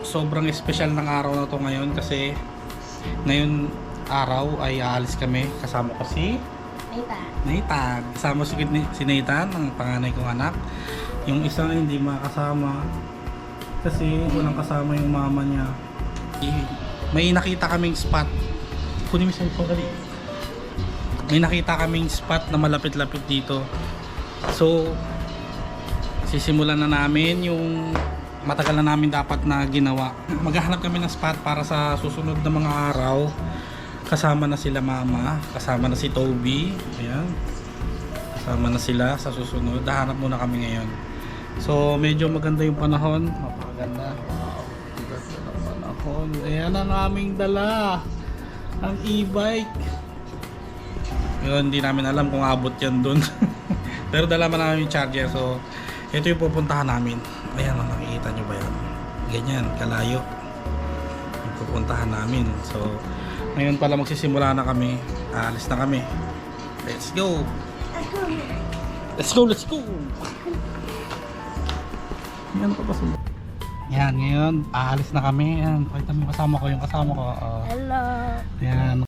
sobrang espesyal ng araw na to ngayon kasi ngayon araw ay aalis kami. Kasama ko si Nathan. Kasama si Nathan, ang panganay kong anak. Yung isang hindi makasama kasi walang kasama yung mama niya. May nakita kaming spot. Kunin mo sa cellphone kali. May nakita kaming spot na malapit-lapit dito. So sisimulan na namin yung matagal na namin dapat na ginawa. Maghahanap kami ng spot para sa susunod na mga araw. Kasama na sila mama, kasama na si Toby. Ayan. Kasama na sila sa susunod. Hahanap muna kami ngayon. So medyo maganda yung panahon. Mapakaganda. Maganda ng panahon. Ayan ang aming dala. Ang e-bike. Yun, hindi namin alam kung abot yan dun. Pero dala man namin yung charger. So ito yung pupuntahan namin. Ayan, nakikita nyo ba yan? Ganyan, kalayo yung pupuntahan namin. So ngayon pala magsisimula na kami. Alis na kami. Let's go. Let's go. Yan pa pa. Yan, ngayon aalis na kami. Yan, pakita mo yung kasama ko. Hello. Yan.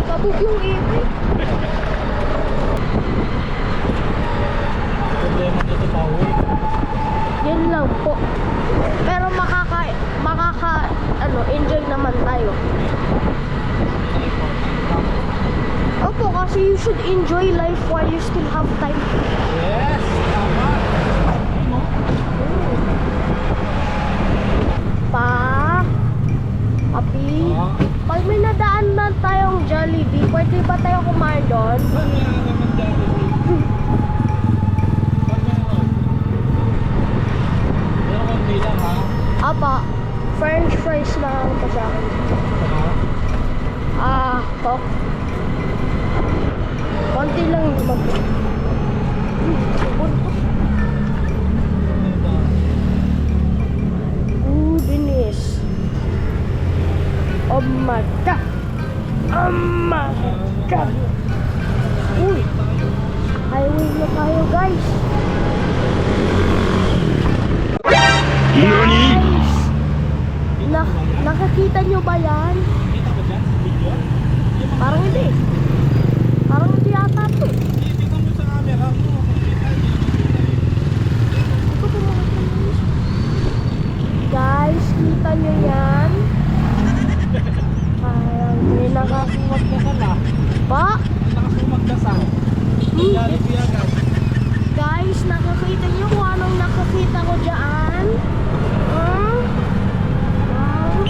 Sabog yung ibig. Problema dito pa Yan lang po. Pero enjoy naman tayo. Opo, kasi you should enjoy life while you still have time. Yes, tama. Pa. Jollibee. Pwede ba tayo kumain doon? Pero konti lang ha. Apa, French fries na lang pa sa akin. Coke. Konti lang naman. Goodness. Oh my God. Oh my God. Uy. Highway na tayo, guys. Guys. Nakakita nyo ba yan? Kita ko dyan sa video? Parang hindi. Parang hindi ata ito. Tingnan mo sa camera mo. Ito po mga kamis. Guys, kita nyo yan? Parang may Nakasumag dasal ah. Pa? Nakasumag dasal. Jollibee agad. Guys, nakakita nyo kung anong nakakita ko dyan?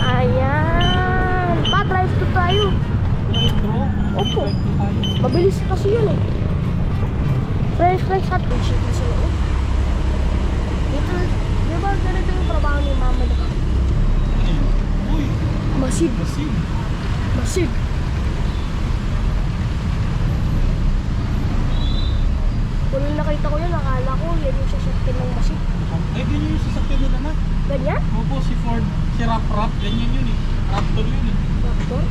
Ayan. Pa, drive to tayo. Opo. Mabilis kasi yun eh. French fries at chicken sa loob. Dito, di ba ganito yung trabaho ni mama na? Uy, Masid. masin. Masid. Kung nakita ko yun, nakala ko yan yung sasakyan ng masid. Eh, ganyan yung sasakyan nila na. Ganyan? Opo, si Ford, si Rap, ganyan yun eh. Raptor yun eh. Raptor?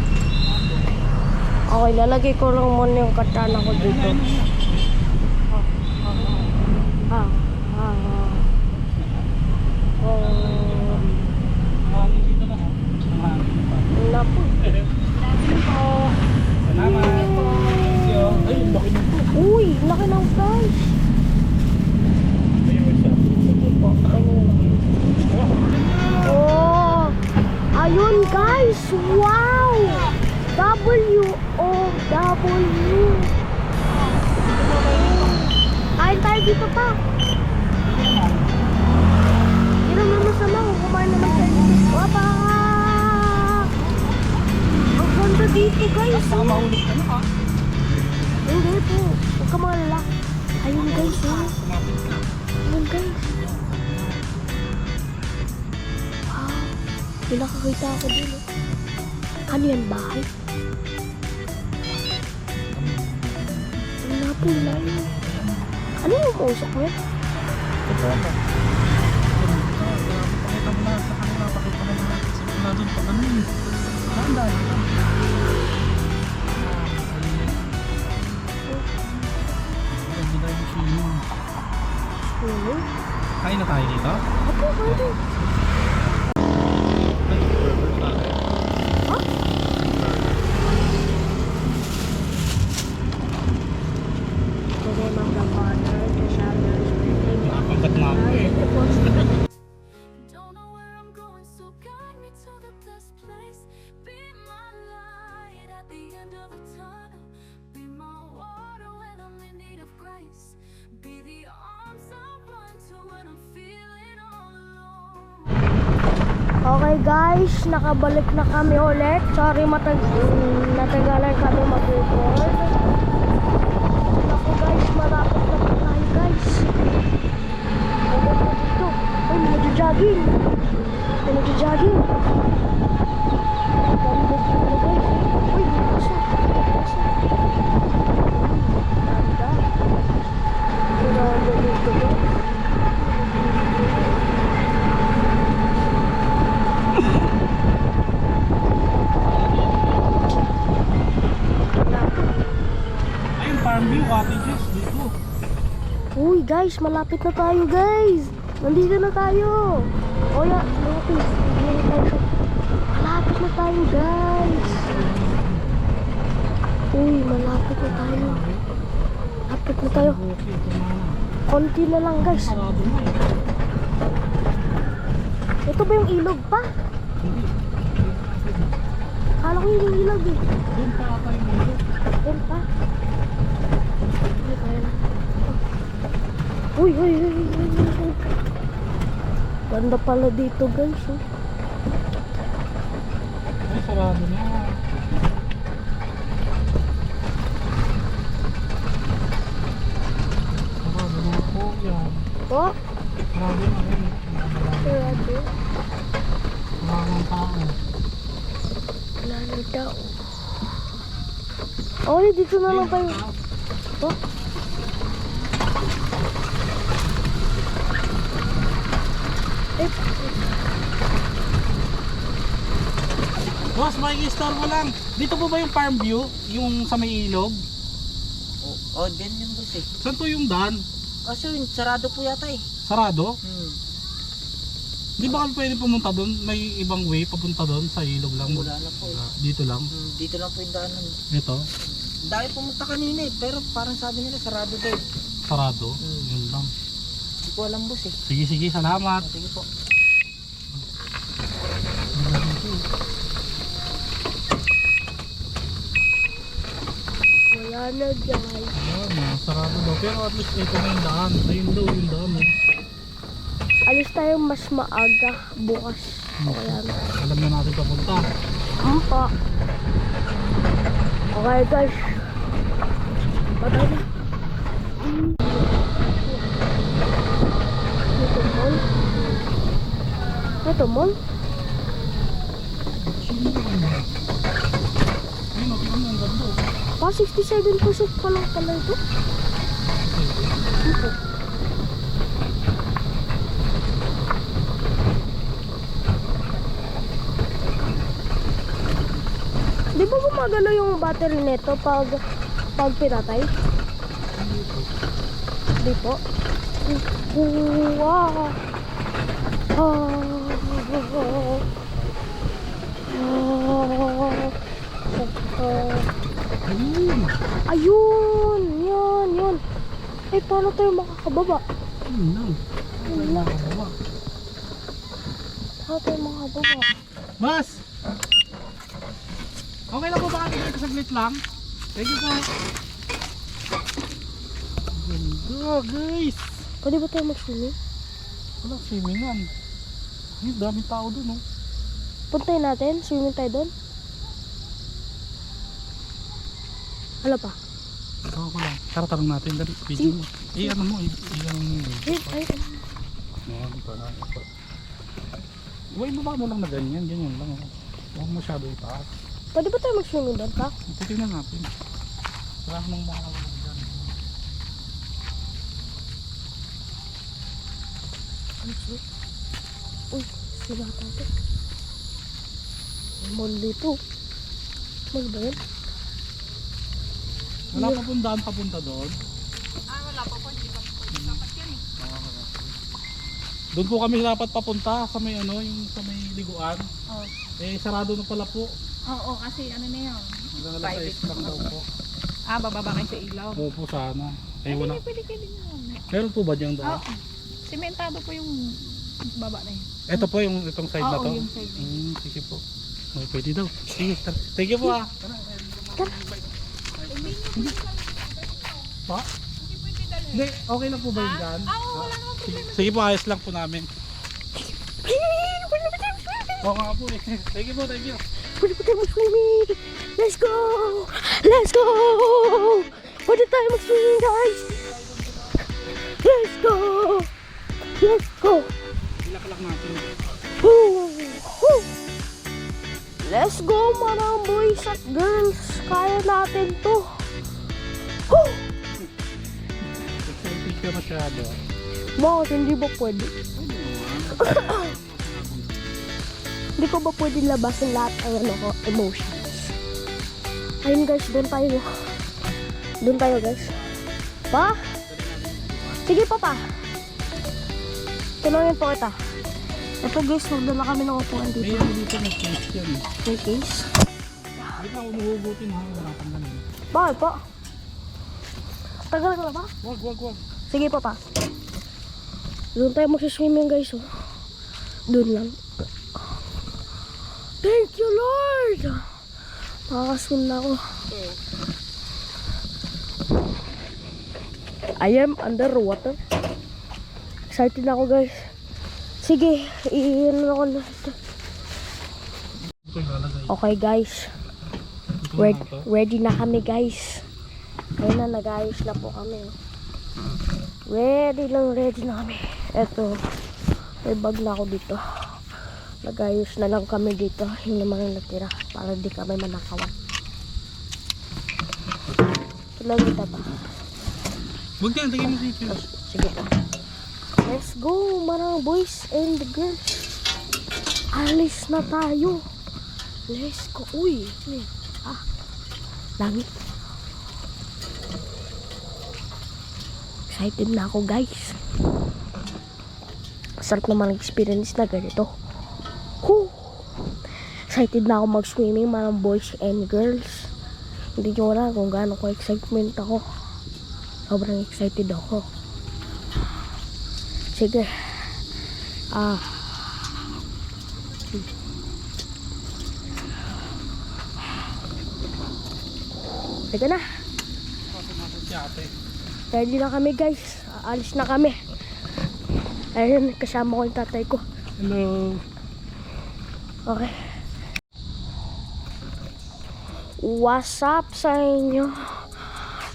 Okay, lalagay ko lang muna yung katana ko dito. Dito na ha. Wala po. Salamat. Ay, laki nito. Uy, laki ng guys. Ayun siya. Sige po, oh, ayun guys, wow! W-O-W. Kain tayo dito pa. Hindi naman masama kung kumain naman tayo dito. Wapa! Ang ganda dito guys. Baka mahulog ka na ha. Hindi po, huwag ka malala. Ayun guys, oh. Kumapit ka. Ayun guys. Wow, may nakakita ako dun. Oh. Ano yan, bahay? Wala po, wala yun. Ano yung mausok mo yan? Ito ako. Pakita mo na sa kanila. Pakita mo na sa kanila doon. Pag ano yun. Handa. Kain na tayo dito? Ako, pwede. Ha? Today, mga partner, the showers, Nakapagkat na ako eh. Don't know where I'm going, so guide me to the best place. Be my light at the end of the tunnel. Be my water when I'm in need of grace. Be the arms I run to when I'm feeling all alone. Okay guys, nakabalik na kami ulit. Sorry natagalan kami mag-record. Ako guys, malapit na po tayo guys. Ano po dito? Ay, may nagja-jogging. May nagja-jogging. Ganda dito guys. Uy, bukaso. Bukaso. Ganda. Ganda dito guys. Ayun, farm view, cottages dito. Uy guys, malapit na tayo guys. Nandito na tayo. O ya, malapit. Malapit na tayo guys. Uy, malapit na tayo. Malapit na tayo. Konti na lang guys. Sarado mo eh. Ito ba yung ilog pa? Hindi. Kala ko yun yung ilog eh. Doon pa ata yung mundo. Doon pa. Ay, kaya na. Uy, uy, uy, uy, uy, uy. Ganda pala dito guys. Oh. Ay, sarado na. daw. Wala na daw. Okay, dito na lang kayo. Oh. Eh, Boss, makikistore mo lang. Dito po ba yung farm view? Yung sa may ilog? Oh, dyan yung boss eh. Saan po yung daan? Kaso yun, sarado po yata eh. Sarado? Hmm. Di ba kami pwede pumunta doon? May ibang way papunta doon sa ilog lang. Wala na po eh. Dito lang. Dito lang po yung daanan. Ito. Dahil pumunta kanina eh, pero parang sabi nila sarado daw. Sarado. Yun lang. Hindi ko alam boss eh. Sige, sige. Salamat. Sige po. wala na guys. Ayan, sarado daw. Pero at least ito na yung daan. Ayun daw yung daan. Alis tayo mas maaga bukas. Okay na. Alam na natin papunta. Pa. Okay guys. Patay na. Ito mall. Ito mall. Ayun, okay mo ang ganda. Pa 67% pa lang pala ito. Ito. Di ba gumagano yung battery nito pag pinatay? Di po. Wow. Ayun, yun. Eh, paano tayo makakababa? Ayun lang. Paano tayo makakababa? Boss! Okay lang po ba kami dito saglit lang? Thank you po. Ganda guys! Pwede ba tayo mag-swimming? Wala swimming-an. Ay, daming tao dun oh. Puntayin natin, swimming tayo doon. Hala pa. Ikaw ko lang. Tara, tanong natin. Dali, video mo. Ano mo? Ano mo? Ay. Iway mo ba mo lang na ganyan? Ganyan lang oh. Huwag masyado itaas. Pwede ba tayo mag-swimming doon pa? Titignan natin. Wala namang makakawala dyan. Ano siya? Uy, sila tayo. May mall dito. Mall ba yun? Wala pa pong daan papunta doon. Wala pa po, hindi pa po dapat yan eh. Doon po kami dapat papunta sa may ano, yung sa may liguan. Oh. Eh, sarado na pala po. Oo, kasi ano na yun. Hanggang alas 6 lang daw po. Bababa kayo sa ilaw. Oo po sana. Eh, wala. Pwede kayo din naman. Meron po ba diyang doon? Oo. Sementado po yung baba na yun. Ito po yung itong side na Oo, to? yung side na yun. Sige po. Oh, pwede daw. Sige, tara. Thank you po ah. Pa? Hindi, okay lang po ba yung dyan? Oo, wala naman po. Sige po, ayos lang po namin. Oo nga po eh. Thank you po, thank you. Pwede ba tayo mag-swimming? Let's go! Let's go! Pwede tayo mag-swimming guys! Let's go! Let's go! Ilak-lak natin. Woo! Woo! Let's go mga boys at girls! Kaya natin to! Woo! Excited ka masyado. Bakit hindi ba pwede? Hindi ko ba pwede labasin lahat ang ano ko, emotions? Ayun guys, doon tayo. Doon tayo guys. Pa? Sige pa pa. Tulungin po kita. Ito guys, doon na kami nakupuan May dito. ano dito may case yan. May case. Hindi pa umuhugutin ha. Wala kang ganun. Bakit po? Tagal ka na ba? Wag. Sige pa pa. Doon tayo magsiswimming guys. Oh. Doon lang. Thank you Lord! Makakaswim na ako. I am underwater. Excited na ako guys. Sige, iinom ako na ito. Ito yung lalagay. Okay guys. Ito na ito. Ready na kami guys. Ayun na, nag-ayos na po kami. Ready na kami. Eto, may bag na ako dito. Nagayos na lang kami dito. Yung naman ang natira. Para di kami manakawan. Tulang kita ba? Huwag yan, tagay mo dito. Sige. Let's go mga boys and girls. Alis na tayo. Let's go. Uy. Langit. Excited na ako guys. Sarap naman ang experience na ganito. Whew. Excited na ako mag-swimming mga boys and girls. Hindi nyo wala kung gaano ko excitement ako. Sobrang excited ako. Sige. Sige na. Ready na kami guys. Aalis na kami. Ayun, kasama ko yung tatay ko. Hello. Okay. What's up sa inyo?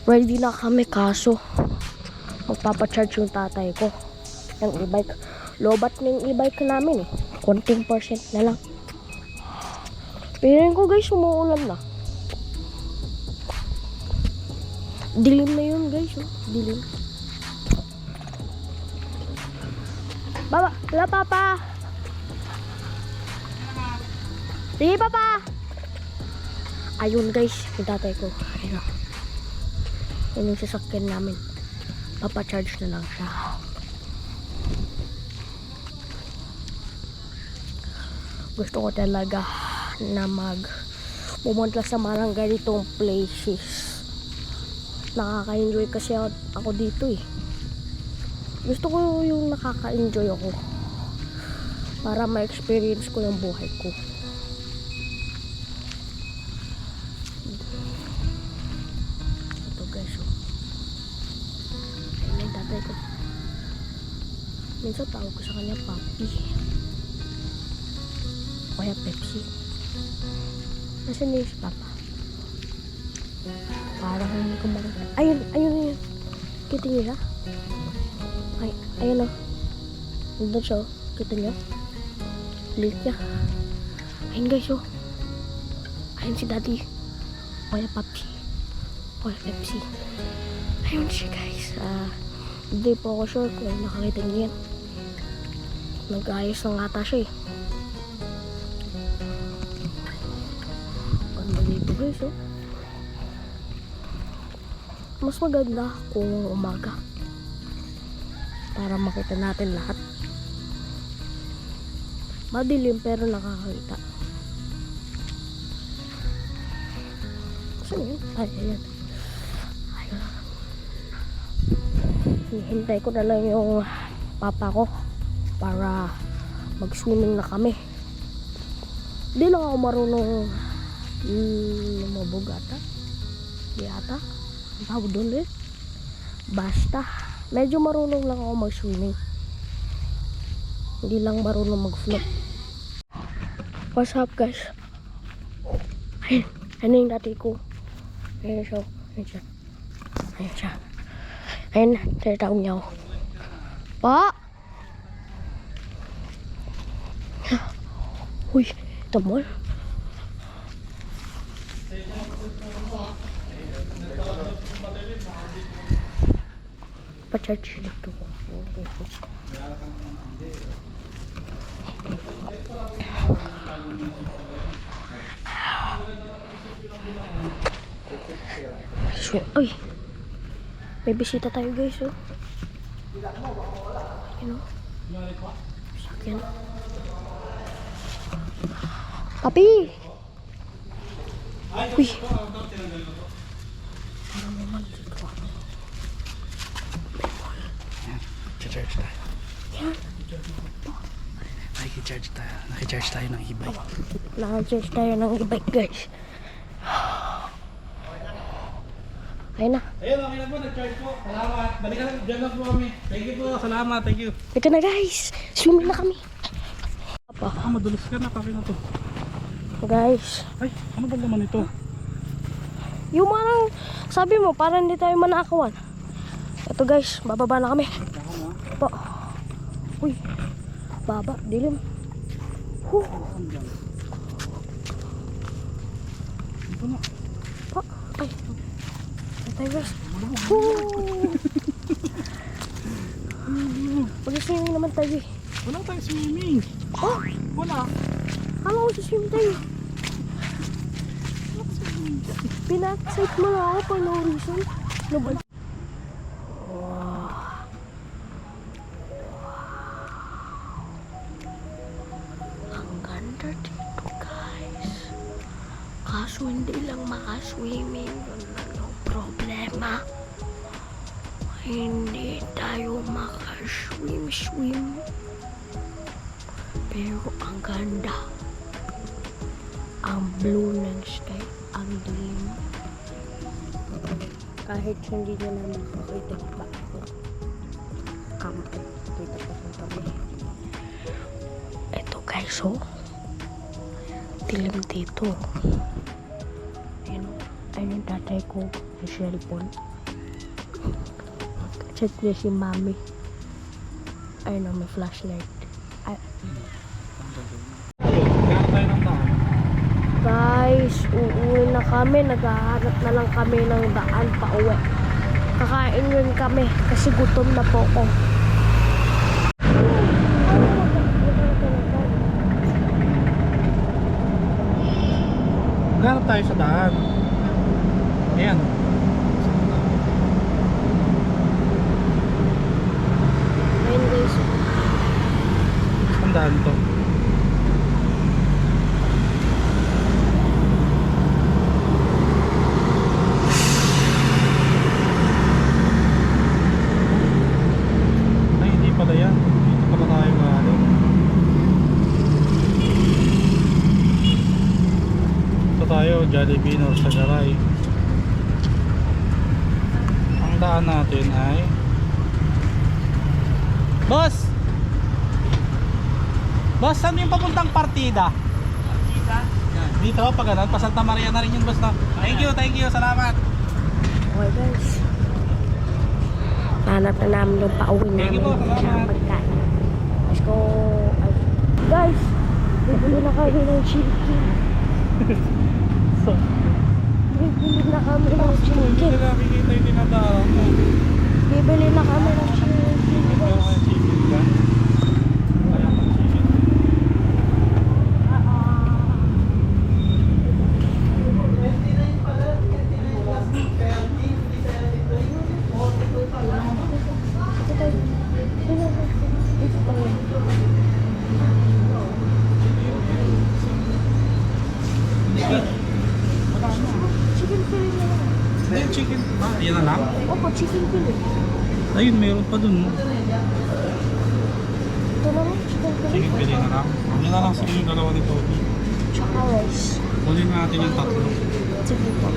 Ready na kami kaso magpapacharge yung tatay ko ng e-bike. Lobat na yung e-bike namin eh. Konting percent na lang. Piling ko guys, umuulan na. Dilim na yun guys, oh. Dilim. Baba, wala papa. Sige papa. Ayun guys, yung tatay ko. Ayun. Yun yung sasakyan namin. Papa-charge na lang siya. Gusto ko talaga na pumunta sa mga ganitong places. Nakaka-enjoy kasi ako dito eh. Gusto ko yung nakaka-enjoy ako. Para ma-experience ko yung buhay ko. Ito guys, oh. Ayun yung tatay ko. Minsan tawag ko sa kanya papi. Kaya Pepsi. Nasaan na yung si papa? Parang hindi ko makita. Ayun. Kita niyo siya? Ay, ayun o. Nandun siya o. Kita niyo? Liit niya. Ayun guys o. Ayun si daddy. Kaya Pepsi. Ayun siya guys. Hindi po ako sure kung nakakita niyo yan. Nag-ayos na nga ata siya eh. Ganda dito guys oh. Mas maganda kung umaga para makita natin lahat. Madilim pero nakakita. Saan yun? Ay, ayan. Hihintay ko na lang yung papa ko para mag-swimming na kami. Di lang ako marunong lumabog ata. Ang tawag doon eh. Basta. Medyo marunong lang ako mag-swimming. Hindi lang marunong mag-flop. What's up guys? Ayun. Ano yung dati ko? Ayun siya. Ayun. Tinatawag niya ako. Pa! Uy, ito mo. Pa-charge dito. Uy, may bisita tayo guys oh. You know? Sakyan. Papi! Uy! Charge tayo. Nakicharge tayo ng e-bike. Nakicharge tayo ng e-bike guys. Ayun na. Ayun, okay na po. Nag-charge po. Salamat. Balikan lang. Diyan lang po kami. Thank you po. Salamat. Thank you. Ito na guys. Swimming na kami. Madulas ka na. Kaki na to. Guys. Ay, ano ba naman ito? Yung parang sabi mo, parang hindi tayo manakawan. Ito guys, bababa na kami. Po. Uy, baba, dilim. Ito na. Pa. Ay. Patay guys. Woo! Mag-swimming naman tayo eh. Wala tayong swimming. Oh! Wala. Kala ko sa swimming tayo. Pina-excite mo na ako for no reason. No ba? Ang ganda dito guys. Kaso hindi lang makaswimming. Ano problema? Hindi tayo makaswim-swim. Pero ang ganda. Ang blue ng sky. Ang dilim. Kahit hindi nyo na makakita pa ako. Dito pa sa kami. Ito guys, oh. Dilim dito. Ayun yung tatay ko. Yung cellphone. Check niya si mami. Ayun, may flashlight. Ay. Kaya tayo ng daan. Guys, uuwi na kami. Naghahanap na lang kami ng daan pa uwi. Kakain rin kami kasi gutom na po ako. Naghanap tayo sa daan. Ayan. Ayun guys. Ang daan to. Ay, hindi pala yan. Dito pala tayo maalim. Ito tayo, Jollibee or Sagaray. Ang daan natin ay Boss! Boss, saan yung papuntang partida? Partida? Dito, pag ganun, pa Santa Maria na rin yung boss na. Thank you, salamat. Okay guys. Hanap na namin yung pauwi Thank you namin po, salamat. sa pagkain. Let's go. Ay. Guys, bibili na kami ng chicken. So, Bibili na kami ng hindi chicken. na nakikita yung dinadaanan mo. Bibili na kami ng chicken. Ito yung chicken ka. Kaya pang chicken. Chicken fillet na lang. Hindi yung chicken. Ah, yan na lang? Opo, chicken fillet. Ayun, meron pa dun. No? Ito na lang, chicken fillet. Chicken pili na lang. Yan na lang sige yung dalawa ni Toby. Tsaka rice. Kunin natin yung tatlo. Sige po.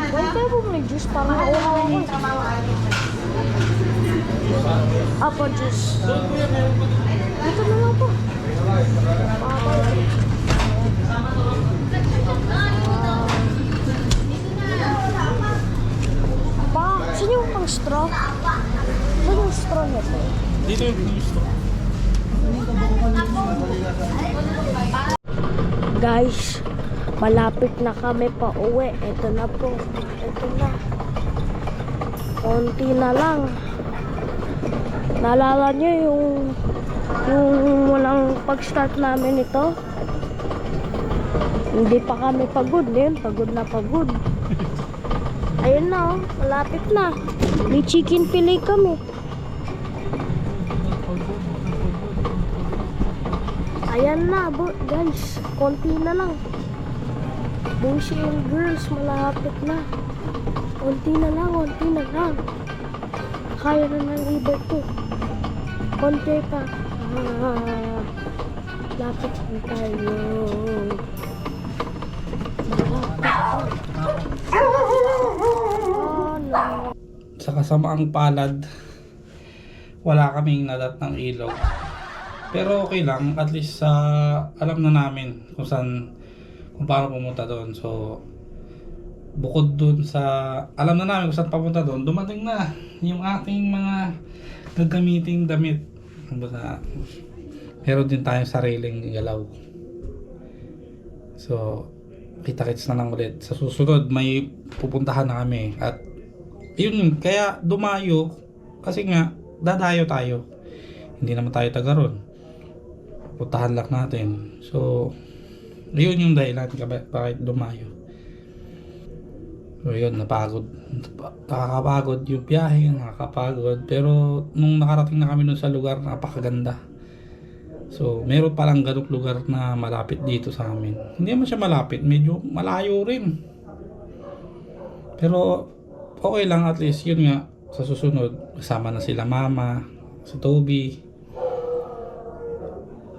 Huwag tayo bumili juice para mauhaw ako. Apo, juice. Dito na lang po. Pa, saan yung pang straw? Saan yung straw nito? Dito yung gusto. Guys, malapit na kami pa uwi. Ito na po. Ito na. Konti na lang. Naalala nyo yung walang pag-start namin ito? Hindi pa kami pagod. Ngayon, pagod na pagod. Ayun na, oh, malapit na. May chicken fillet kami. Ayan na, guys. Konti na lang. Boys and girls, malapit na. Konti na lang, konti na lang. Kaya na ng iba to. Konti pa. Lapit na tayo. Sa kasamaang palad, wala kaming nadat ng ilog. Pero okay lang, at least alam na namin kung saan, kung paano pumunta doon. So, bukod doon sa, alam na namin kung saan papunta doon, dumating na yung ating mga gagamiting damit. Kumbaga, meron din tayong sariling galaw. So, kita-kits na lang ulit. Sa susunod, may pupuntahan na kami. At, yun, kaya dumayo, kasi nga, dadayo tayo. Hindi naman tayo taga ron. Puntahan lang natin. So, yun yung dahilan bakit dumayo. So, yun, napagod. Nakakapagod yung biyahe, nakakapagod. Pero, nung nakarating na kami dun sa lugar, napakaganda. So, meron palang ganong lugar na malapit dito sa amin. Hindi naman siya malapit, medyo malayo rin. Pero, okay lang at least, yun nga, sa susunod, kasama na sila mama, si Toby.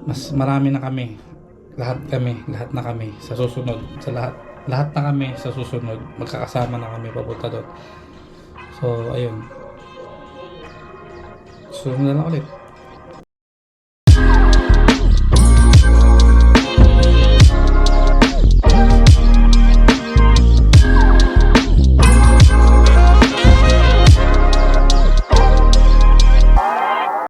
Mas marami na kami. Lahat na kami sa susunod. Sa lahat na kami sa susunod. Magkakasama na kami papunta doon. So, ayun. Susunod na lang ulit.